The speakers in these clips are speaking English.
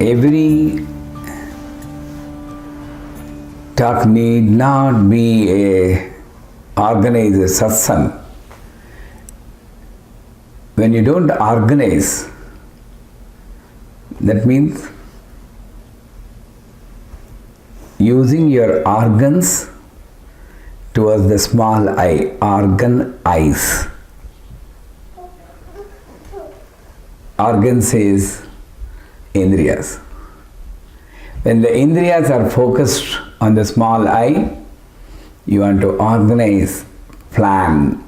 every talk need not be a organized satsang. When you don't organize, that means using your organs towards the small eye, organ eyes. Organ says indriyas. When the indriyas are focused on the small eye, you want to organize, plan.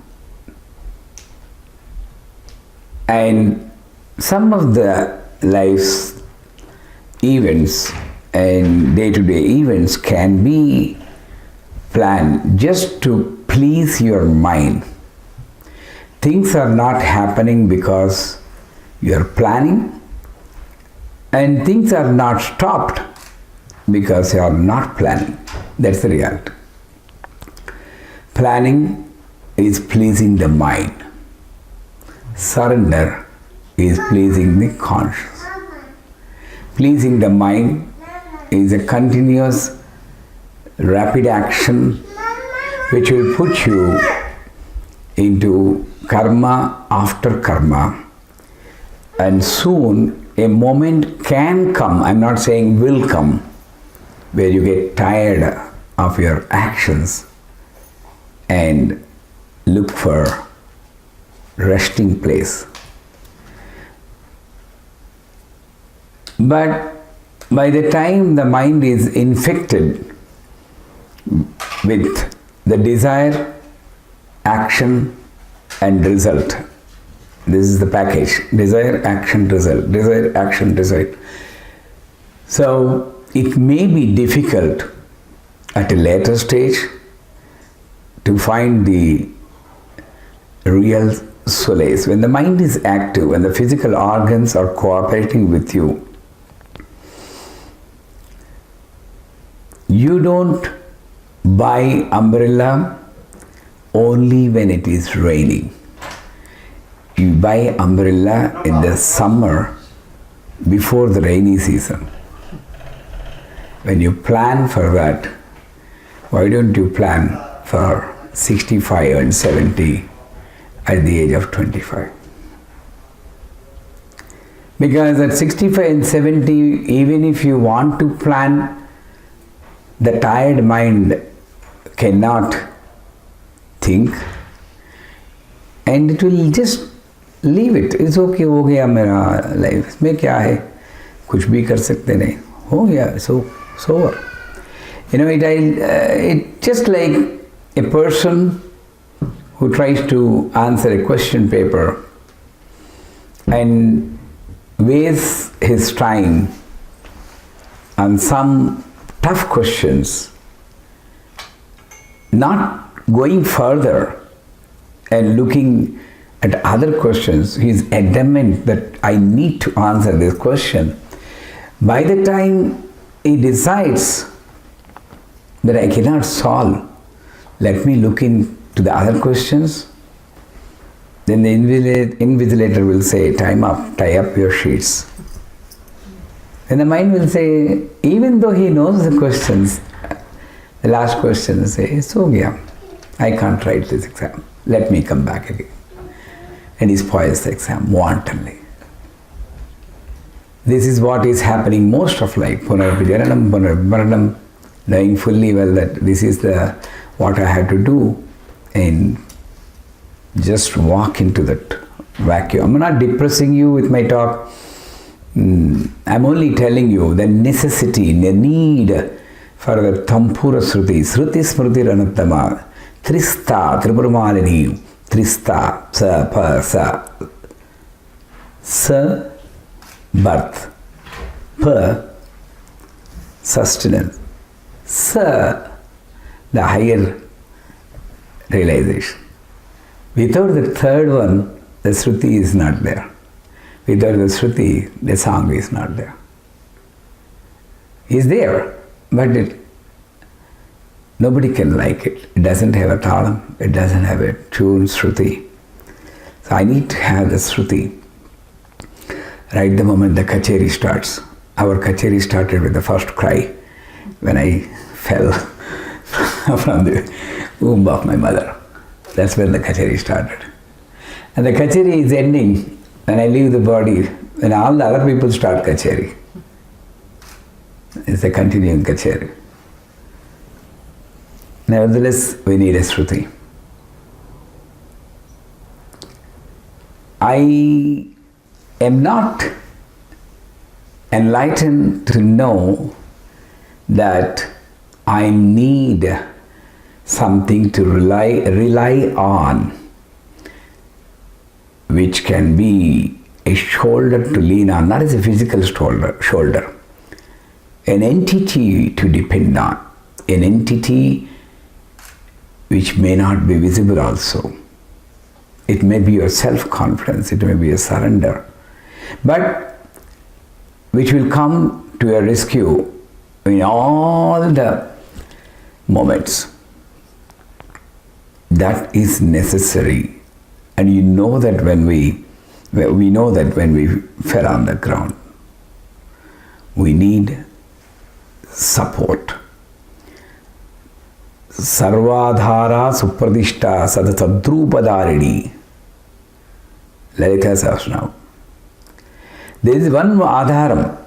And some of the life's events and day-to-day events can be planned just to please your mind. Things are not happening because you are planning, and things are not stopped because you are not planning. That's the reality. Planning is pleasing the mind. Surrender is pleasing the conscious. Pleasing the mind is a continuous, rapid action which will put you into karma after karma. And soon a moment can come, I'm not saying will come, where you get tired of your actions and look for resting place. But by the time the mind is infected with the desire, action and result, this is the package: desire, action, result, desire, action, result. So it may be difficult at a later stage to find the real solace. When the mind is active, when the physical organs are cooperating with you, you don't buy umbrella only when it is raining. You buy umbrella in the summer before the rainy season. When you plan for that, why don't you plan for 65 and 70 at the age of 25? Because at 65 and 70, even if you want to plan, the tired mind cannot think, and it will just leave it. It's okay, हो गया मेरा life, इसमें क्या है, कुछ भी कर सकते नहीं, हो गया, so over. You know, it just like a person who tries to answer a question paper and wastes his time on some tough questions, not going further and looking at other questions. He is adamant that I need to answer this question. By the time he decides that I cannot solve, let me look into the other questions, then the invigilator will say, time up, tie up your sheets. And the mind will say, even though he knows the questions, the last question will say, so yeah, I can't write this exam, let me come back again. And he spoils the exam wantonly. This is what is happening most of life. Punarvijaranam, punarmaranam, knowing fully well that this is what I have to do, and just walk into that vacuum. I'm not depressing you with my talk. I'm only telling you the necessity, the need for the Tampura Sruti, Sruti Smriti Ranattama, Trista, Tripuramalini, Trista, Sa, Pa, Sa. Sa, birth. Pa, sustenance. Sa, the higher realization. Without the third one, the Shruti is not there. Without the Shruti, the song is not there. It's there, but nobody can like it. It doesn't have a talam, it doesn't have a tune Shruti. So I need to have the Shruti right the moment the kacheri starts. our kacheri started with the first cry when I fell from the womb of my mother. That's when the kacheri started. And the kacheri is ending when I leave the body, when all the other people start kacheri. It's a continuing kacheri. Nevertheless, we need a Shruti. I am not enlightened to know that I need something to rely on, which can be a shoulder to lean on, not as a physical shoulder, an entity to depend on, an entity which may not be visible also. It may be your self-confidence, it may be a surrender, but which will come to your rescue in all the moments. That is necessary. And you know that when we know that when we fell on the ground, we need support. Sarvadhara supradishta sadatadrupadharini. Lalita Sahasranam. There is one adharam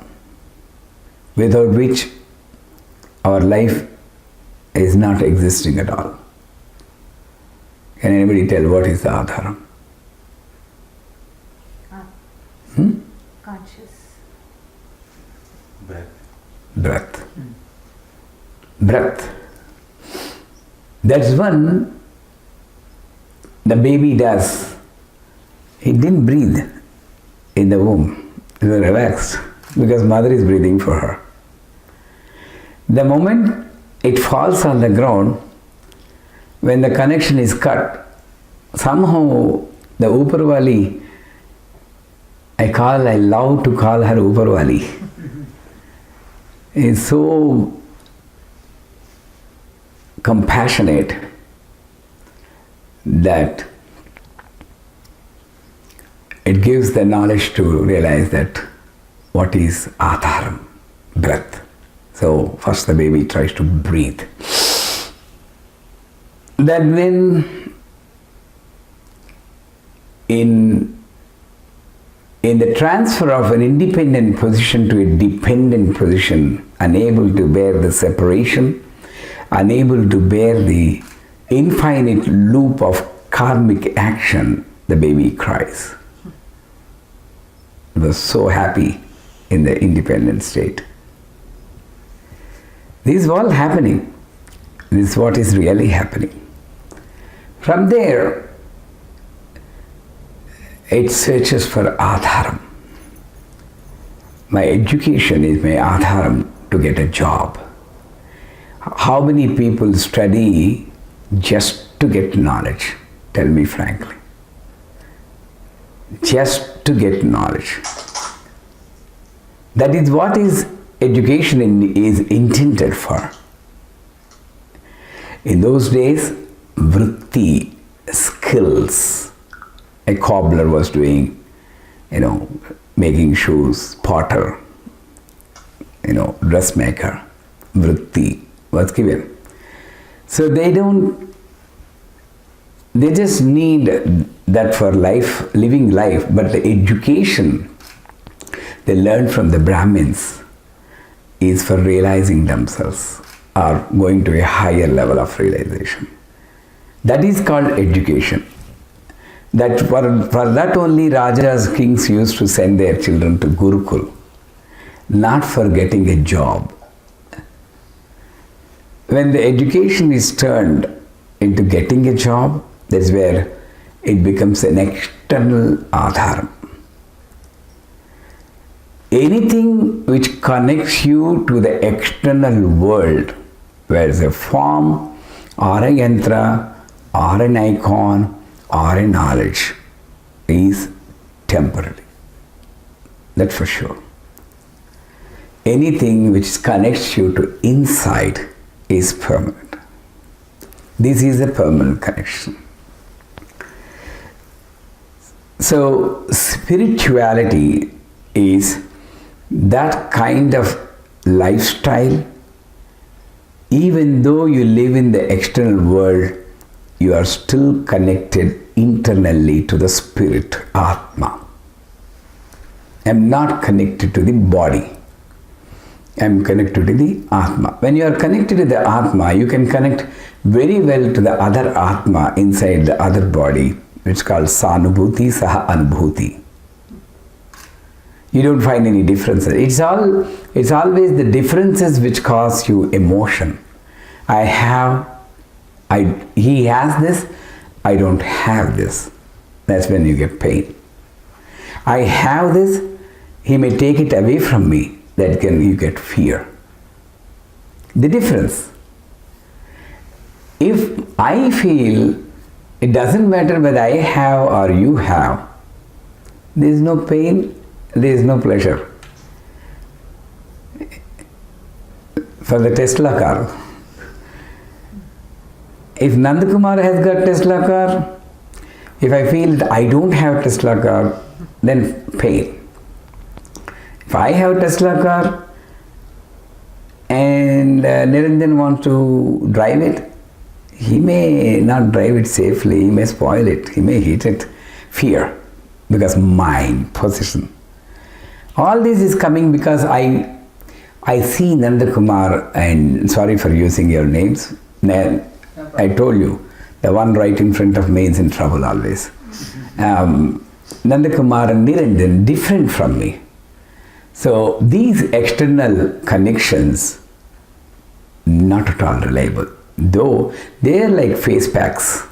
without which our life is not existing at all. Can anybody tell what is the adharam? Conscious. Breath. Breath. That's one the baby does. He didn't breathe in the womb. He was relaxed because mother is breathing for her. The moment it falls on the ground, when the connection is cut, somehow the Uparvali, I love to call her Uparvali, is so compassionate that it gives the knowledge to realize that what is atharam, breath. So first the baby tries to breathe. Then when in the transfer of an independent position to a dependent position, unable to bear the separation, unable to bear the infinite loop of karmic action, the baby cries. It was so happy in the independent state. This is all happening. This is what is really happening. From there, it searches for adharam. My education is my adharam to get a job. How many people study just to get knowledge? Tell me frankly. Just to get knowledge. That is what is education is intended for. In those days, vritti, skills. A cobbler was doing, making shoes, potter, dressmaker, vritti was given. So they just need that for life, living life, but the education they learn from the Brahmins is for realizing themselves or going to a higher level of realization. That is called education. That for that only Rajas, kings used to send their children to Gurukul, not for getting a job. When the education is turned into getting a job, that's where it becomes an external adharam. Anything which connects you to the external world, whether it's a form or a yantra or an icon or a knowledge, is temporary. That's for sure. Anything which connects you to inside is permanent. This is a permanent connection. So spirituality is that kind of lifestyle, even though you live in the external world, you are still connected internally to the spirit, Atma. I am not connected to the body. I am connected to the Atma. When you are connected to the Atma, you can connect very well to the other Atma inside the other body, which is called Sanubhuti Saha Anubhuti. You don't find any differences. It's always the differences which cause you emotion. He has this, I don't have this. That's when you get pain. I have this, he may take it away from me. You get fear. The difference. If I feel it doesn't matter whether I have or you have, there is no pain, there is no pleasure. For the Tesla car, if Nandakumar has got Tesla car, if I feel that I don't have Tesla car, then pain. If I have Tesla car and Niranjan wants to drive it, he may not drive it safely, he may spoil it, he may hit it. Fear, because mind, possession. All this is coming because I see Nandakumar, and sorry for using your names, I told you, the one right in front of me is in trouble always. Nandakumar and Niranjan different from me. So these external connections, not at all reliable. Though they are like face packs,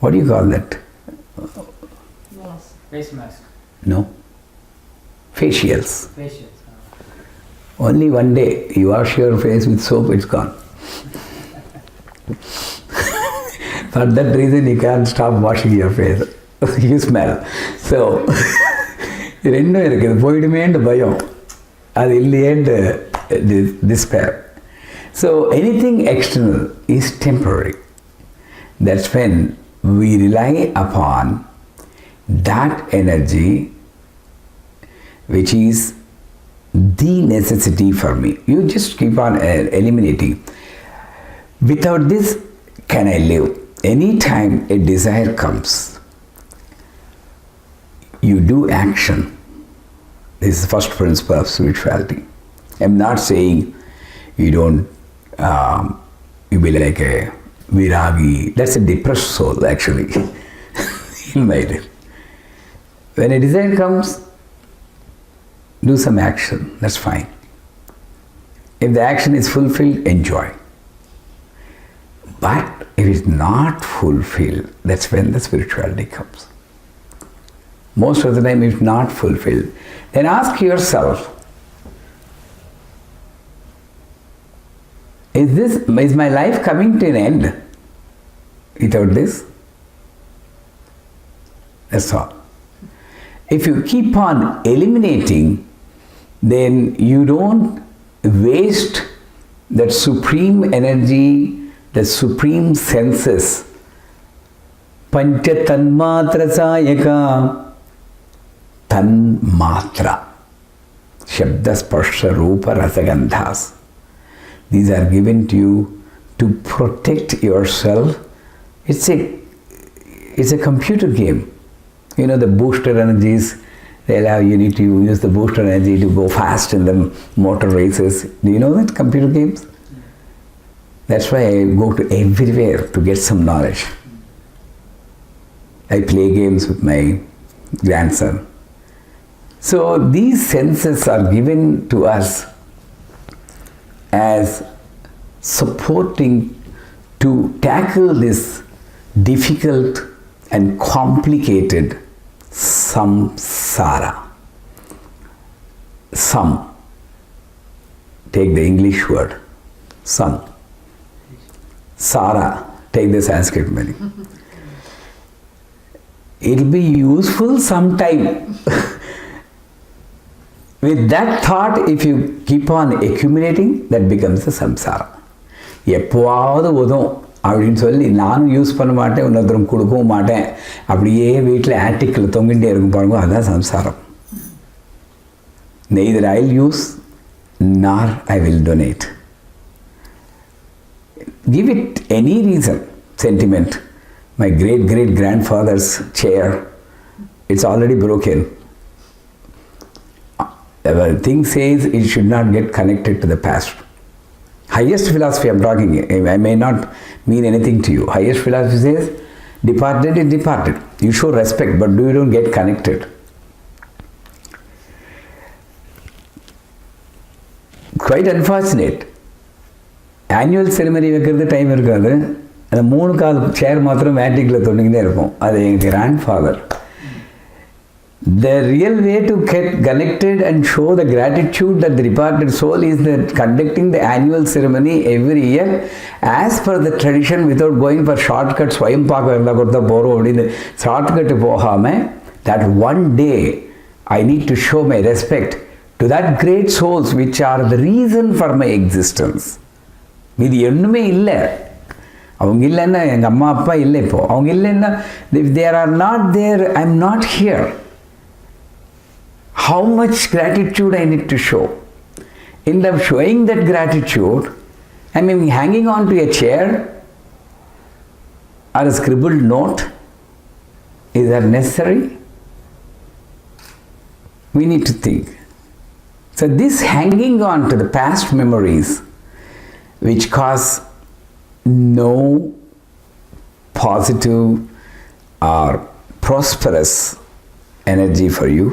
What do you call that? Face mask. No. Facials. Facials. Only one day you wash your face with soap, it's gone. For that reason you can't stop washing your face. You smell. So, ரெண்டும் இருக்குது, போயிடுமேன்ற பயம், அது இல்லையேன்ற despair. So anything external is temporary. That's when we rely upon that energy which is the necessity for me. You just keep on eliminating. Without this, can I live? Anytime a desire comes, you do action. This is the first principle of spirituality. I'm not saying you don't, you be like a viragi. That's a depressed soul actually, in my life. When a desire comes, do some action, that's fine. If the action is fulfilled, enjoy. But if it's not fulfilled, that's when the spirituality comes. Most of the time it's not fulfilled. Then ask yourself, is my life coming to an end without this? That's all. If you keep on eliminating, then you don't waste that supreme energy, the supreme senses. Pancha tanmatra sayaka. Tanmatra. Shabda sparsha rupa rasagandhas. These are given to you to protect yourself. It's a computer game. The booster energies, you need to use the booster energy to go fast in the motor races. Do you know that, computer games? That's why I go to everywhere to get some knowledge. I play games with my grandson. So these senses are given to us as supporting to tackle this difficult and complicated samsara. Sam. Take the English word. Sam. Sara. Take the Sanskrit meaning. It'll be useful sometime. With that thought, if you keep on accumulating, that becomes the samsara. எப்போவாவது உதவும் அப்படின்னு சொல்லி நானும் use பண்ண மாட்டேன், இன்னொருத்தரும் கொடுக்கவும் மாட்டேன், அப்படியே வீட்டில் ஆட்டிக்கில் தொங்கிட்டே இருக்கும் பாருங்க, அதுதான் சம்சாரம். Neither I'll use nor I will donate. Give it any reason, sentiment. My great-great-grandfather's chair, it's already broken. The thing says it should not get connected to the past. Highest philosophy I'm talking, I may not mean anything to you. Highest philosophy says, departed is departed. You show respect, but you don't get connected. Quite unfortunate. Annual ceremony வைக்கிறது time இருக்காது. அந்த 3 கால் சேர் மாத்திரம் மேட்டிக்கில் தொண்டிக்கிட்டே இருப்போம். அது எங்கள் grandfather. The real way to get connected and show the gratitude that the departed soul is that conducting the annual ceremony every year as per the tradition without going for shortcuts. ஸ்வயம் பார்க்க இருந்தால் கொடுத்தா போகிறோம் அப்படின்னு shortcut போகாமல், that one day I need to show my respect to that great souls which are the reason for my existence. இது ஒன்றுமே இல்லை. அவங்க இல்லைன்னா எங்கள் அம்மா அப்பா இல்லை. இப்போது அவங்க இல்லைன்னா, if they are not there, I am not here. How much gratitude I need to show. In the showing that gratitude, I mean hanging on to a chair or a scribbled note, is that necessary? We need to think. So this hanging on to the past memories which cause no positive or prosperous energy for you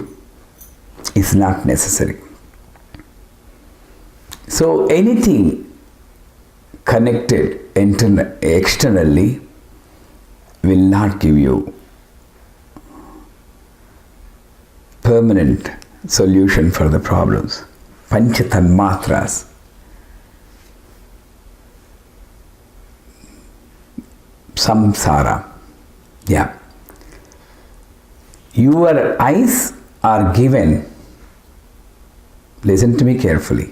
is not necessary. So anything connected externally will not give you permanent solution for the problems. Pancha tanmatras. Samsara. Yeah. Your eyes are given, listen to me carefully,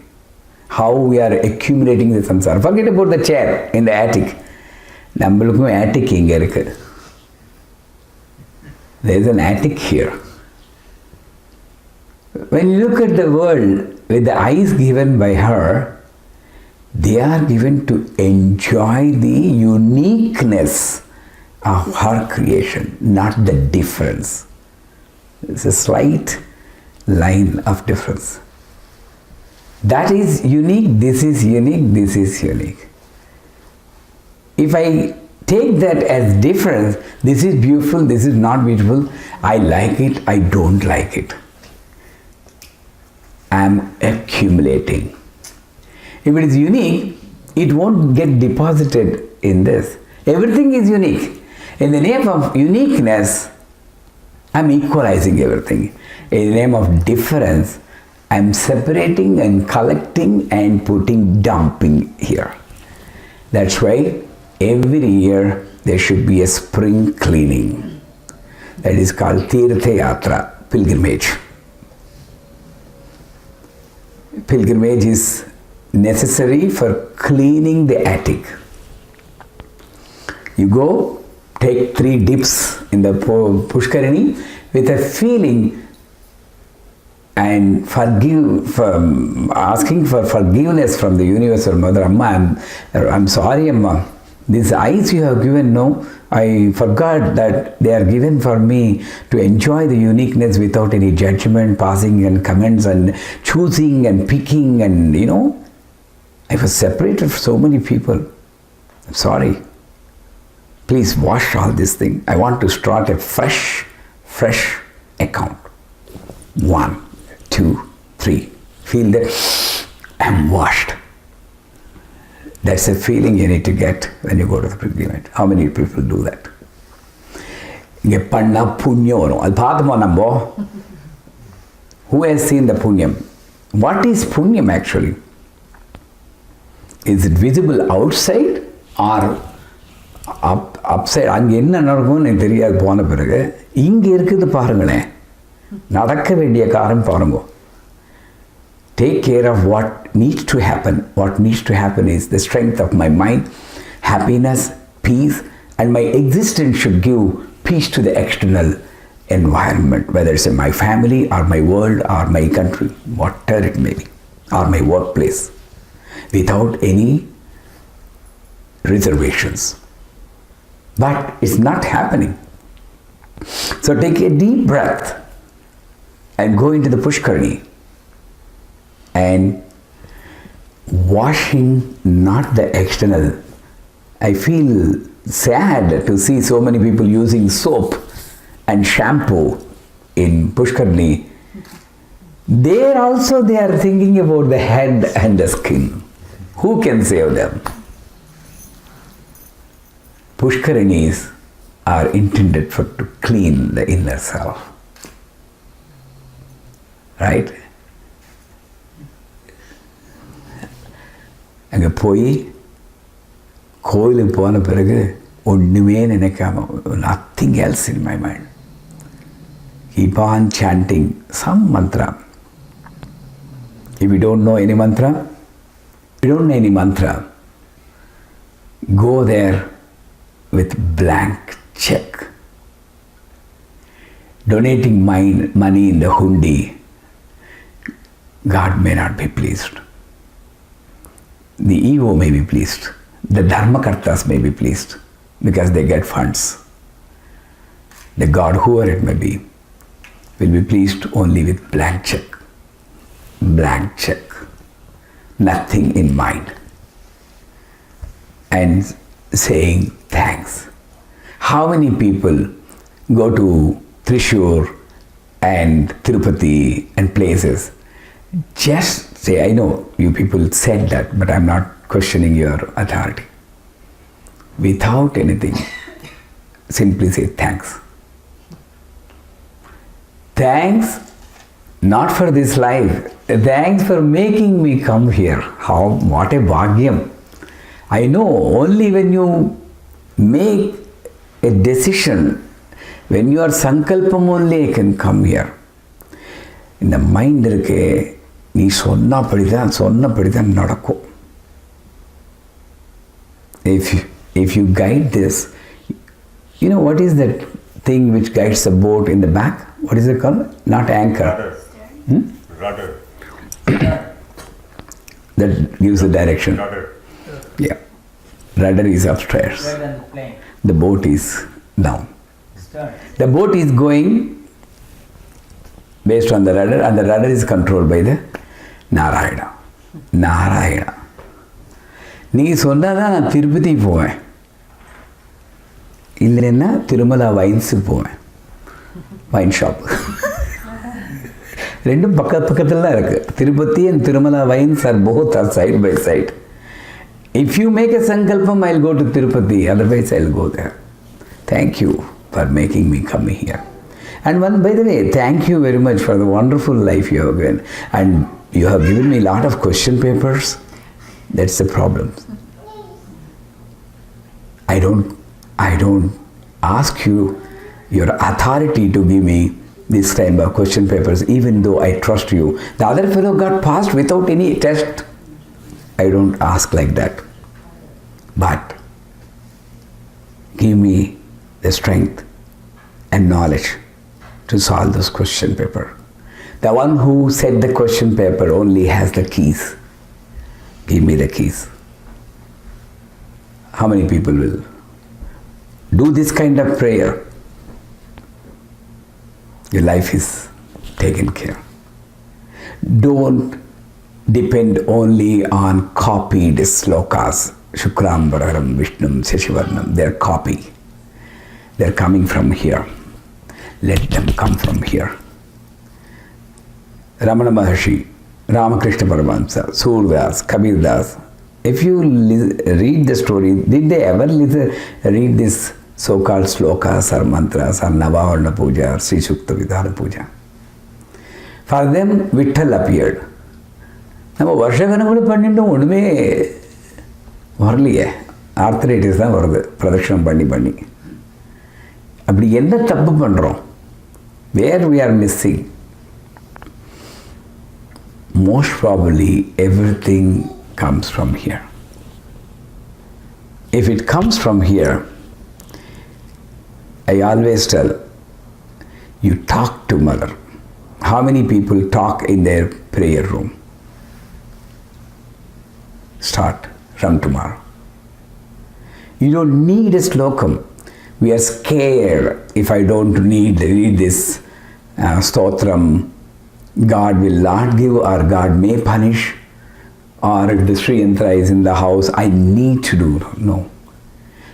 how we are accumulating the samsara. Forget about the chair in the attic. நம்மளுக்கும் attic இங்கே இருக்கு. There is an attic here. When you look at the world with the eyes given by her, they are given to enjoy the uniqueness of her creation, not the difference. It's a slight line of difference. That is unique, this is unique, this is unique. If I take that as difference, this is beautiful, this is not beautiful, I like it, I don't like it. I am accumulating. If it is unique, it won't get deposited in this. Everything is unique. In the name of uniqueness, I am equalizing everything. In the name of difference, I am separating and collecting and putting, dumping here. That's why every year there should be a spring cleaning. That is called Tirtha Yatra, pilgrimage. Pilgrimage is necessary for cleaning the attic. You go, take 3 dips in the Pushkarini with a feeling and asking for forgiveness from the Universal Mother. Amma, I'm sorry, Amma. These eyes you have given, no, I forgot that they are given for me to enjoy the uniqueness without any judgment, passing and comments and choosing and picking and, I was separated from so many people. I'm sorry. Please wash all this thing. I want to start a fresh account. 1, 2, 3. Feel that I'm washed. That's a feeling you need to get when you go to the pilgrimage. How many people do that? இங்கே பண்ணால் புண்ணியம் வரும். அது பார்த்துப்போம் நம்ம. Who has seen the punyam? What is punyam actually? Is it visible outside or upside? அங்கே என்ன நடக்கும்னு எனக்கு தெரியாது போன பிறகு. இங்கே இருக்குது பாருங்களேன். நடக்க வேண்டிய காரம் பாருங்க. Take care of what needs to happen. What needs to happen is the strength of my mind, happiness, peace, and my existence should give peace to the external environment, whether it's in my family or my world or my country, whatever it may be, or my workplace, without any reservations. But it's not happening. So take a deep breath and go into the Pushkarani and washing not the external. I feel sad to see so many people using soap and shampoo in Pushkarani. There also they are thinking about the head and the skin. Who can save them? Pushkaranis are intended to clean the inner self. Right? அங்கே போய் கோயிலுக்கு போன பிறகு ஒன்றுமே நினைக்காம, nothing else in my mind. Keep on chanting some mantra. If you don't know any mantra, go there with blank check. Donating money in the hundi, God may not be pleased. The EO may be pleased. The Dharmakartas may be pleased because they get funds. The God, whoever it may be, will be pleased only with blank check. Blank check. Nothing in mind. And saying thanks. How many people go to Thrissur and Tirupati and places? Just say, I know you people said that, but I'm not questioning your authority. Without anything, simply say thanks. Thanks, not for this life. Thanks for making me come here. What a bhagyam. I know only when you make a decision, when you are sankalpam only I can come here. In the mind இருக்கு, நீ சொன்னபடிதான் நடக்கும். If you guide this, you know what is that thing which guides the boat in the back? What is it called? Not anchor. Rudder. That gives the direction. Rudder. Yeah. Rudder is upstairs. The boat is down. The boat is going based on the rudder, and the rudder is controlled by the Narayana. Narayana. நீ சொன்னாதான் நான் திருப்பதி போவேன், இல்லைன்னா Tirumala vines போவேன். Wine shop ரெண்டும் பக்கத்தில் தான் இருக்குது. Tirupati and Tirumala wines are both are side by side. If you make a sankalpam, I'll go to Tirupati, otherwise I'll go there. Thank you for making me come here. And by the way, thank you very much for the wonderful life you have given. And you have given me a lot of question papers. That's the problem. I don't ask you your authority to give me this kind of question papers, even though I trust you. The other fellow got passed without any test. I don't ask like that. But give me the strength and knowledge to solve this question paper. The one who set the question paper only has the keys. Give me the keys. How many people will do this kind of prayer? Your life is taken care. Don't depend only on copied slokas. Shukram Bararam Vishnum Seshivarnam. They're copy. They're coming from here. Let them come from here. Ramana Maharshi, Ramakrishna Paramahamsa, Surdas, Kabir Das. If you read the story, did they ever read this so-called slokas or mantras or Navavarna Puja or Sri Sukta Vidhana Puja? For them, Vitthal appeared. நம்ம வருஷக்கணக்கில் பண்ணிட்டோம், ஒன்றுமே வரலையே. Arthritis தான் வருது பிரதட்சணம் பண்ணி. அப்படி என்ன தப்பு பண்ணுறோம்? Where we are missing? Most probably everything comes from here. If it comes from here, I always tell, You talk to Mother. How many people talk in their prayer room? Start from tomorrow. You don't need a slokam. We are scared if I don't read this stotram, God will not give or God may punish, or if the Sri Yantra is in the house, I need to do. No.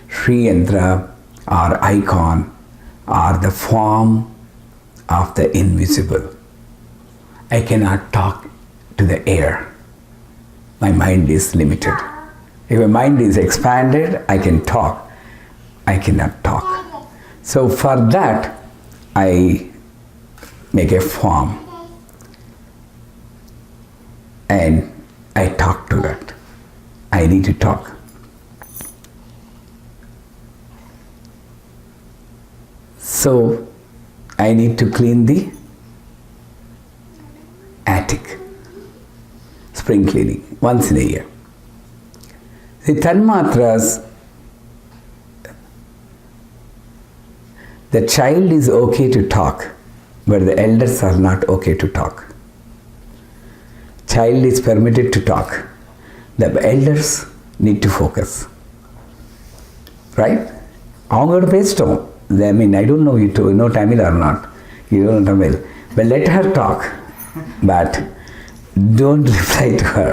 Sri Yantra or icon are the form of the invisible. I cannot talk to the air. My mind is limited. If my mind is expanded, I can talk. I cannot talk. So for that, I make a form and I talk to that. I need to talk. So I need to clean the attic. Spring cleaning, once in a year. The Tanmatras, the child is okay to talk, but the elders are not okay to talk. Child is permitted to talk. The elders need to focus. Right? அவங்களோட பேசிட்டோம். I mean, I don't know you know Tamil or not. You don't know Tamil. But let her talk. But don't reply to her.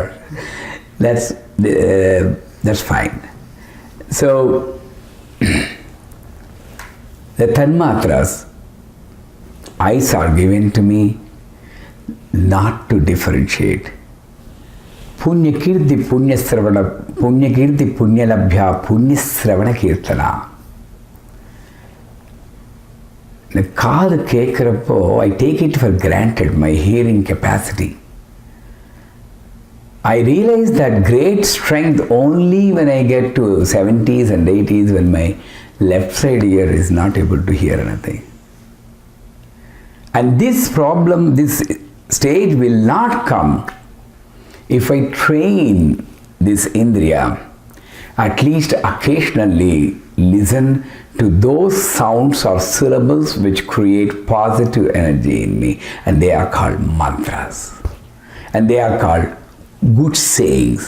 That's fine. So, the Tanmatras, eyes are given to me not to differentiate. Punya kirti punya sravana, punya kirti punya labhya, punya sravana kirtana. The காது கேட்குறப்போ I take it for granted, my hearing capacity. I realize that great strength only when I get to 70s and 80s when my left side ear is not able to hear anything. And this problem, this stage will not come if I train this indriya, at least occasionally listen to those sounds or syllables which create positive energy in me, and they are called mantras. And they are called good sayings.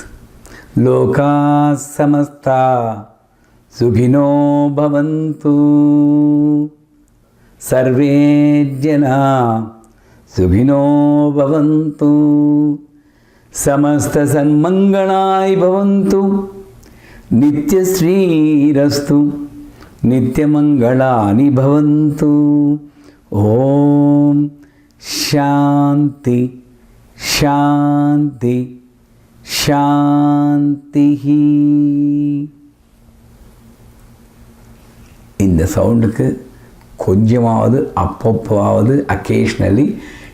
Loka samasta sukhino bhavantu sarve jana sukhino bhavantu samasta sanmanganai bhavantu nitya sri rastu nitya mangalani bhavantu. Om Shanti Shanti Shantihi. இந்த சவுண்டுக்கு கொஞ்சமாவது அப்பப்போவாவது occasionally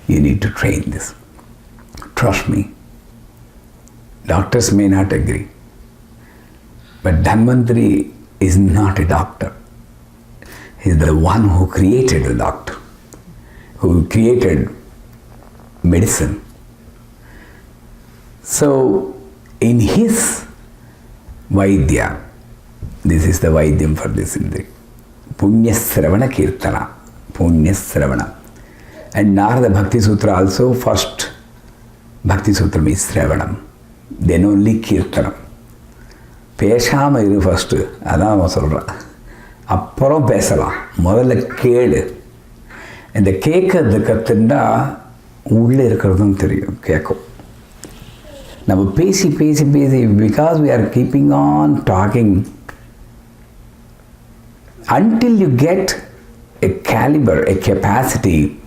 you need to train this. Trust me. Doctors may not agree. But Dhanvantari is not a doctor. He is the one who created the doctor, who created medicine. So, in his Vaidya, this is the Vaidyam for this Indri. Punya Sravana Kirtana. Punya Sravana. And Narada Bhakti Sutra also, first Bhakti Sutra is Sravanam. Then only Kirtanam. பேசாமல் இரு first, அதான் அவன் சொல்கிறான். அப்புறம் பேசலாம், முதல்ல கேளு. இந்த கேட்கறது கற்றுண்டா உள்ளே இருக்கிறதும் தெரியும், கேட்கும். நம்ம பேசி பேசி பேசி, because we are keeping on talking until you get a caliber, a capacity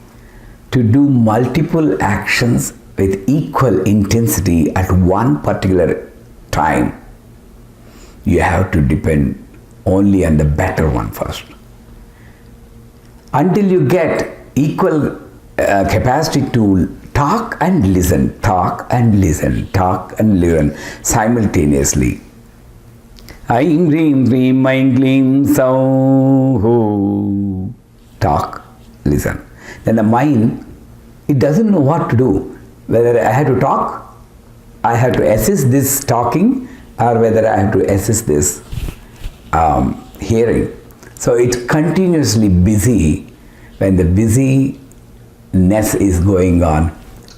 to do multiple actions with equal intensity at one particular time. You have to depend only on the better one first. Until you get equal capacity to talk and listen, talk and listen, talk and listen simultaneously. Aim Dream Dream Mind Gleam Sau. Talk, listen. Then the mind, it doesn't know what to do. Whether I have to talk, I have to assist this talking, or whether I have to assist this hearing. So it's continuously busy when the busyness is going on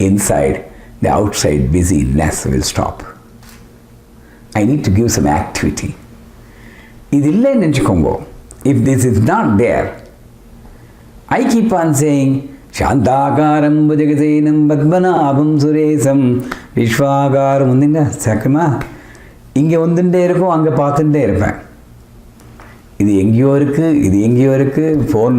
inside, the outside busyness will stop. I need to give some activity. இது இல்லைன்னு நினச்சிக்கோங்க. If this is not there, I keep on saying, சாந்தாகாரம் புஜகசேனம் Padmanabham சுரேசம் விஸ்வாகாரம் வந்துங்க சக்கமா இங்கே வந்துட்டே இருக்கும், அங்கே பார்த்துட்டே இருப்பேன். இது எங்கேயோ இருக்குது, இது எங்கேயோ இருக்குது, ஃபோன்